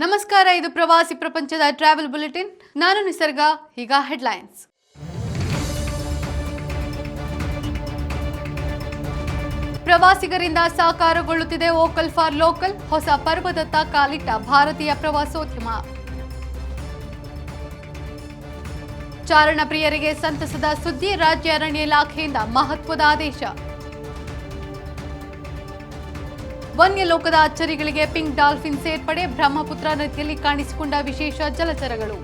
ನಮಸ್ಕಾರ, ಇದು ಪ್ರವಾಸಿ ಪ್ರಪಂಚದ ಟ್ರಾವೆಲ್ ಬುಲೆಟಿನ್. ನಾನು ನಿಸರ್ಗ. ಈಗ ಹೆಡ್ಲೈನ್ಸ್. ಪ್ರವಾಸಿಗರಿಂದ ಸಾಕಾರಗೊಳ್ಳುತ್ತಿದೆ ವೋಕಲ್ ಫಾರ್ ಲೋಕಲ್. ಹೊಸ ಪರ್ವದತ್ತ ಕಾಲಿಟ್ಟ ಭಾರತೀಯ ಪ್ರವಾಸೋದ್ಯಮ. ಚಾರಣ ಪ್ರಿಯರಿಗೆ ಸಂತಸದ ಸುದ್ದಿ. ರಾಜ್ಯ ಅರಣ್ಯ ಇಲಾಖೆಯಿಂದ ಮಹತ್ವದ ಆದೇಶ. ವನ್ಯ ಲೋಕದ ಅಚ್ಚರಿಗಳಿಗೆ ಪಿಂಕ್ ಡಾಲ್ಫಿನ್ ಸೇರ್ಪಡೆ. ಬ್ರಹ್ಮಪುತ್ರ ನದಿಯಲ್ಲಿ ಕಾಣಿಸಿಕೊಂಡ ವಿಶೇಷ ಜಲಚರಗಳು.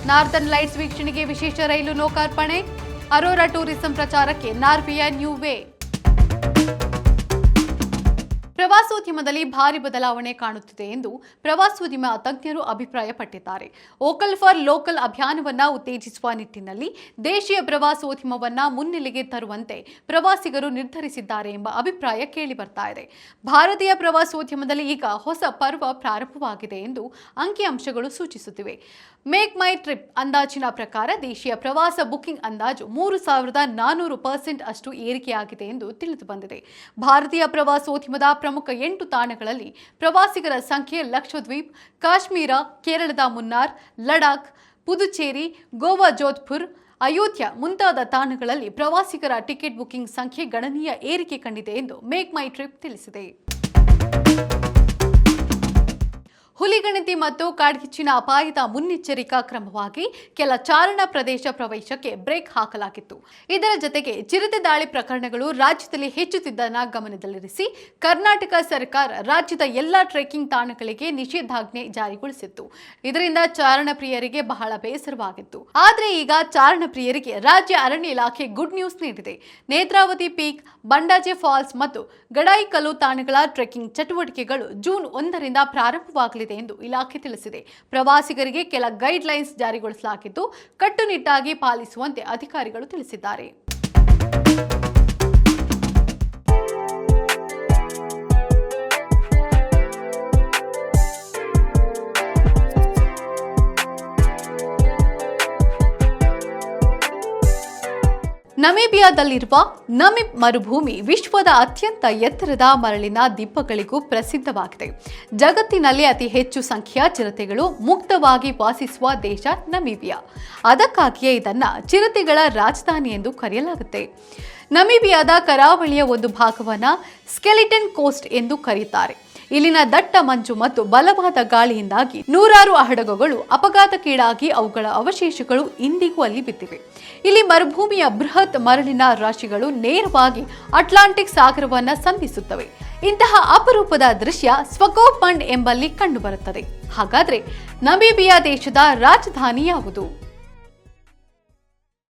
ನಾರ್ದರ್ನ್ ಲೈಟ್ಸ್ ವೀಕ್ಷಣೆಗೆ ವಿಶೇಷ ರೈಲು ಲೋಕಾರ್ಪಣೆ. ಅರೋರಾ ಟೂರಿಸಂ ಪ್ರಚಾರಕ್ಕೆ ನಾರ್ವೆಯ ನ್ಯೂ ವೇ. ಪ್ರವಾಸೋದ್ಯಮದಲ್ಲಿ ಭಾರಿ ಬದಲಾವಣೆ ಕಾಣುತ್ತಿದೆ ಎಂದು ಪ್ರವಾಸೋದ್ಯಮ ತಜ್ಞರು ಅಭಿಪ್ರಾಯಪಟ್ಟಿದ್ದಾರೆ. ವೋಕಲ್ ಫಾರ್ ಲೋಕಲ್ ಅಭಿಯಾನವನ್ನ ಉತ್ತೇಜಿಸುವ ನಿಟ್ಟಿನಲ್ಲಿ ದೇಶೀಯ ಪ್ರವಾಸೋದ್ಯಮವನ್ನ ಮುನ್ನೆಲೆಗೆ ತರುವಂತೆ ಪ್ರವಾಸಿಗರು ನಿರ್ಧರಿಸಿದ್ದಾರೆ ಎಂಬ ಅಭಿಪ್ರಾಯ ಕೇಳಿಬರ್ತಾ ಇದೆ. ಭಾರತೀಯ ಪ್ರವಾಸೋದ್ಯಮದಲ್ಲಿ ಈಗ ಹೊಸ ಪರ್ವ ಪ್ರಾರಂಭವಾಗಿದೆ ಎಂದು ಅಂಕಿಅಂಶಗಳು ಸೂಚಿಸುತ್ತಿವೆ. ಮೇಕ್ ಮೈ ಟ್ರಿಪ್ ಅಂದಾಜಿನ ಪ್ರಕಾರ ದೇಶೀಯ ಪ್ರವಾಸ ಬುಕಿಂಗ್ ಅಂದಾಜು 3400% ಅಷ್ಟು ಏರಿಕೆಯಾಗಿದೆ ಎಂದು ತಿಳಿದು ಬಂದಿದೆ. ಭಾರತೀಯ ಪ್ರವಾಸೋದ್ಯಮದ ಪ್ರಮುಖ 8 ತಾಣಗಳಲ್ಲಿ ಪ್ರವಾಸಿಗರ ಸಂಖ್ಯೆ ಲಕ್ಷದ್ವೀಪ್, ಕಾಶ್ಮೀರ, ಕೇರಳದ ಮುನ್ನಾರ್, ಲಡಾಖ್, ಪುದುಚೇರಿ, ಗೋವಾ, ಜೋಧ್ಪುರ್, ಅಯೋಧ್ಯ ಮುಂತಾದ ತಾಣಗಳಲ್ಲಿ ಪ್ರವಾಸಿಗರ ಟಿಕೆಟ್ ಬುಕಿಂಗ್ ಸಂಖ್ಯೆ ಗಣನೀಯ ಏರಿಕೆ ಕಂಡಿದೆ ಎಂದು ಮೇಕ್ ಮೈ ಟ್ರಿಪ್ ತಿಳಿಸಿದೆ. ಹುಲಿಗಣತಿ ಮತ್ತು ಕಾಡ್ಗಿಚ್ಚಿನ ಅಪಾಯದ ಮುನ್ನೆಚ್ಚರಿಕಾ ಕ್ರಮವಾಗಿ ಕೆಲ ಚಾರಣ ಪ್ರದೇಶ ಪ್ರವೇಶಕ್ಕೆ ಬ್ರೇಕ್ ಹಾಕಲಾಗಿತ್ತು. ಇದರ ಜೊತೆಗೆ ಚಿರತೆ ದಾಳಿ ಪ್ರಕರಣಗಳು ರಾಜ್ಯದಲ್ಲಿ ಹೆಚ್ಚುತ್ತಿದ್ದನ್ನ ಗಮನದಲ್ಲಿರಿಸಿ ಕರ್ನಾಟಕ ಸರ್ಕಾರ ರಾಜ್ಯದ ಎಲ್ಲಾ ಟ್ರೆಕಿಂಗ್ ತಾಣಗಳಿಗೆ ನಿಷೇಧಾಜ್ಞೆ ಜಾರಿಗೊಳಿಸಿತ್ತು. ಇದರಿಂದ ಚಾರಣ ಪ್ರಿಯರಿಗೆ ಬಹಳ ಬೇಸರವಾಗಿತ್ತು. ಆದರೆ ಈಗ ಚಾರಣ ಪ್ರಿಯರಿಗೆ ರಾಜ್ಯ ಅರಣ್ಯ ಇಲಾಖೆ ಗುಡ್ ನ್ಯೂಸ್ ನೀಡಿದೆ. ನೇತ್ರಾವತಿ ಪೀಕ್, ಬಂಡಾಜೆ ಫಾಲ್ಸ್ ಮತ್ತು ಗಡಾಯಿಕಲ್ಲು ತಾಣಗಳ ಟ್ರೆಕಿಂಗ್ ಚಟುವಟಿಕೆಗಳು ಜೂನ್ 1ರಿಂದ ಪ್ರಾರಂಭವಾಗಲಿದೆ ಎಂದು ಇಲಾಖೆ ತಿಳಿಸಿದೆ. ಪ್ರವಾಸಿಗರಿಗೆ ಕೆಲ ಗೈಡ್ ಲೈನ್ಸ್ ಜಾರಿಗೊಳಿಸಲಾಗಿದ್ದು ಕಟ್ಟುನಿಟ್ಟಾಗಿ ಪಾಲಿಸುವಂತೆ ಅಧಿಕಾರಿಗಳು ತಿಳಿಸಿದ್ದಾರೆ. ನಮೀಬಿಯಾದಲ್ಲಿರುವ ನಮಿಬ್ ಮರುಭೂಮಿ ವಿಶ್ವದ ಅತ್ಯಂತ ಎತ್ತರದ ಮರಳಿನ ದಿಬ್ಬಗಳಿಗೂ ಪ್ರಸಿದ್ಧವಾಗಿದೆ. ಜಗತ್ತಿನಲ್ಲಿ ಅತಿ ಹೆಚ್ಚು ಸಂಖ್ಯೆಯ ಚಿರತೆಗಳು ಮುಕ್ತವಾಗಿ ವಾಸಿಸುವ ದೇಶ ನಮೀಬಿಯಾ. ಅದಕ್ಕಾಗಿಯೇ ಇದನ್ನ ಚಿರತೆಗಳ ರಾಜಧಾನಿ ಎಂದು ಕರೆಯಲಾಗುತ್ತೆ. ನಮೀಬಿಯಾದ ಕರಾವಳಿಯ ಒಂದು ಭಾಗವನ್ನ ಸ್ಕೆಲಿಟನ್ ಕೋಸ್ಟ್ ಎಂದು ಕರೆಯುತ್ತಾರೆ. ಇಲ್ಲಿನ ದಟ್ಟ ಮಂಜು ಮತ್ತು ಬಲವಾದ ಗಾಳಿಯಿಂದಾಗಿ ನೂರಾರು ಹಡಗುಗಳು ಅಪಘಾತಕ್ಕೀಡಾಗಿ ಅವುಗಳ ಅವಶೇಷಗಳು ಇಂದಿಗೂ ಅಲ್ಲಿ ಬಿದ್ದಿವೆ. ಇಲ್ಲಿ ಮರುಭೂಮಿಯ ಬೃಹತ್ ಮರಳಿನ ರಾಶಿಗಳು ನೇರವಾಗಿ ಅಟ್ಲಾಂಟಿಕ್ ಸಾಗರವನ್ನ ಸಂಧಿಸುತ್ತವೆ. ಇಂತಹ ಅಪರೂಪದ ದೃಶ್ಯ ಸ್ವಕೋಪಂಡ್ ಎಂಬಲ್ಲಿ ಕಂಡುಬರುತ್ತದೆ. ಹಾಗಾದ್ರೆ ನಮೀಬಿಯಾ ದೇಶದ ರಾಜಧಾನಿ ಯಾವುದು?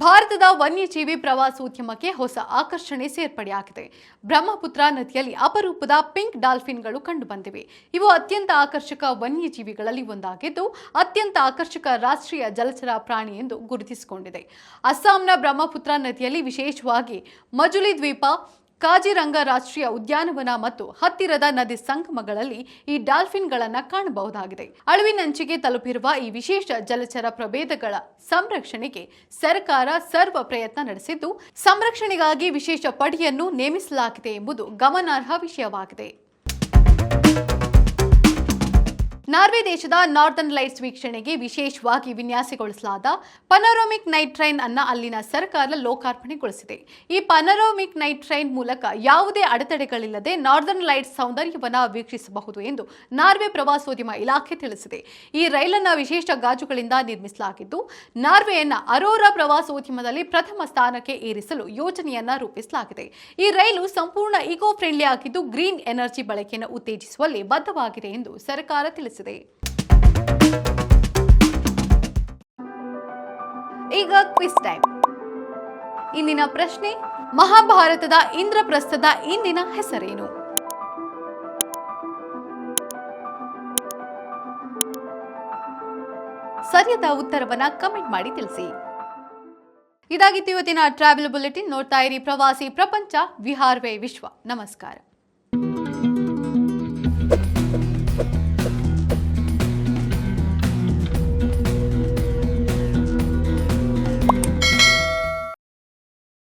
ಭಾರತದ ವನ್ಯಜೀವಿ ಪ್ರವಾಸೋದ್ಯಮಕ್ಕೆ ಹೊಸ ಆಕರ್ಷಣೆ ಸೇರ್ಪಡೆಯಾಗಿದೆ. ಬ್ರಹ್ಮಪುತ್ರ ನದಿಯಲ್ಲಿ ಅಪರೂಪದ ಪಿಂಕ್ ಡಾಲ್ಫಿನ್ಗಳು ಕಂಡುಬಂದಿವೆ. ಇವು ಅತ್ಯಂತ ಆಕರ್ಷಕ ವನ್ಯಜೀವಿಗಳಲ್ಲಿ ಒಂದಾಗಿದ್ದು ಅತ್ಯಂತ ಆಕರ್ಷಕ ರಾಷ್ಟ್ರೀಯ ಜಲಚರ ಪ್ರಾಣಿ ಎಂದು ಗುರುತಿಸಿಕೊಂಡಿದೆ. ಅಸ್ಸಾಂನ ಬ್ರಹ್ಮಪುತ್ರ ನದಿಯಲ್ಲಿ ವಿಶೇಷವಾಗಿ ಮಜುಲಿ ದ್ವೀಪ, ಕಾಜಿರಂಗ ರಾಷ್ಟ್ರೀಯ ಉದ್ಯಾನವನ ಮತ್ತು ಹತ್ತಿರದ ನದಿ ಸಂಗಮಗಳಲ್ಲಿ ಈ ಡಾಲ್ಫಿನ್ಗಳನ್ನು ಕಾಣಬಹುದಾಗಿದೆ. ಅಳಿವಿನಂಚಿಗೆ ತಲುಪಿರುವ ಈ ವಿಶೇಷ ಜಲಚರ ಪ್ರಭೇದಗಳ ಸಂರಕ್ಷಣೆಗೆ ಸರ್ಕಾರ ಸರ್ವ ಪ್ರಯತ್ನ ನಡೆಸಿದ್ದು ಸಂರಕ್ಷಣೆಗಾಗಿ ವಿಶೇಷ ಪಡೆಯನ್ನು ನೇಮಿಸಲಾಗಿದೆ ಎಂಬುದು ಗಮನಾರ್ಹ ವಿಷಯವಾಗಿದೆ. ನಾರ್ವೆ ದೇಶದ ನಾರ್ದರ್ನ್ ಲೈಟ್ಸ್ ವೀಕ್ಷಣೆಗೆ ವಿಶೇಷವಾಗಿ ವಿನ್ಯಾಸಗೊಳಿಸಲಾದ ಪನೋರಮಿಕ್ ನೈಟ್ ಟ್ರೈನ್ ಅನ್ನ ಅಲ್ಲಿನ ಸರ್ಕಾರ ಲೋಕಾರ್ಪಣೆಗೊಳಿಸಿದೆ. ಈ ಪನೋರಮಿಕ್ ನೈಟ್ ಟ್ರೈನ್ ಮೂಲಕ ಯಾವುದೇ ಅಡೆತಡೆಗಳಿಲ್ಲದೆ ನಾರ್ದರ್ನ್ ಲೈಟ್ಸ್ ಸೌಂದರ್ಯವನ್ನ ವೀಕ್ಷಿಸಬಹುದು ಎಂದು ನಾರ್ವೆ ಪ್ರವಾಸೋದ್ಯಮ ಇಲಾಖೆ ತಿಳಿಸಿದೆ. ಈ ರೈಲನ್ನ ವಿಶೇಷ ಗಾಜುಗಳಿಂದ ನಿರ್ಮಿಸಲಾಗಿದ್ದು ನಾರ್ವೆಯನ್ನ ಅರೋರಾ ಪ್ರವಾಸೋದ್ಯಮದಲ್ಲಿ ಪ್ರಥಮ ಸ್ಥಾನಕ್ಕೆ ಏರಿಸಲು ಯೋಜನೆಯನ್ನ ರೂಪಿಸಲಾಗಿದೆ. ಈ ರೈಲು ಸಂಪೂರ್ಣ ಇಕೋ ಫ್ರೆಂಡ್ಲಿ ಆಗಿದ್ದು ಗ್ರೀನ್ ಎನರ್ಜಿ ಬಳಕೆಯನ್ನು ಉತ್ತೇಜಿಸುವಲ್ಲಿ ಬದ್ಧವಾಗಿದೆ ಎಂದು ಸರ್ಕಾರ ತಿಳಿಸಿದೆ. ಈಗ ಕ್ವಿಜ್ ಟೈಮ್. ಇಂದಿನ ಪ್ರಶ್ನೆ: ಮಹಾಭಾರತದ ಇಂದ್ರಪ್ರಸ್ಥದ ಇಂದಿನ ಹೆಸರೇನು? ಸರಿಯಾದ ಉತ್ತರವನ್ನ ಕಮೆಂಟ್ ಮಾಡಿ ತಿಳಿಸಿ. ಇದಾಗಿತ್ತು ಇವತ್ತಿನ ಟ್ರಾವೆಲ್ ಬುಲೆಟಿನ್. ನೋಡ್ತಾ ಇರಿ ಪ್ರವಾಸಿ ಪ್ರಪಂಚ. ವಿಹಾರವೇ ವಿಶ್ವ. ನಮಸ್ಕಾರ.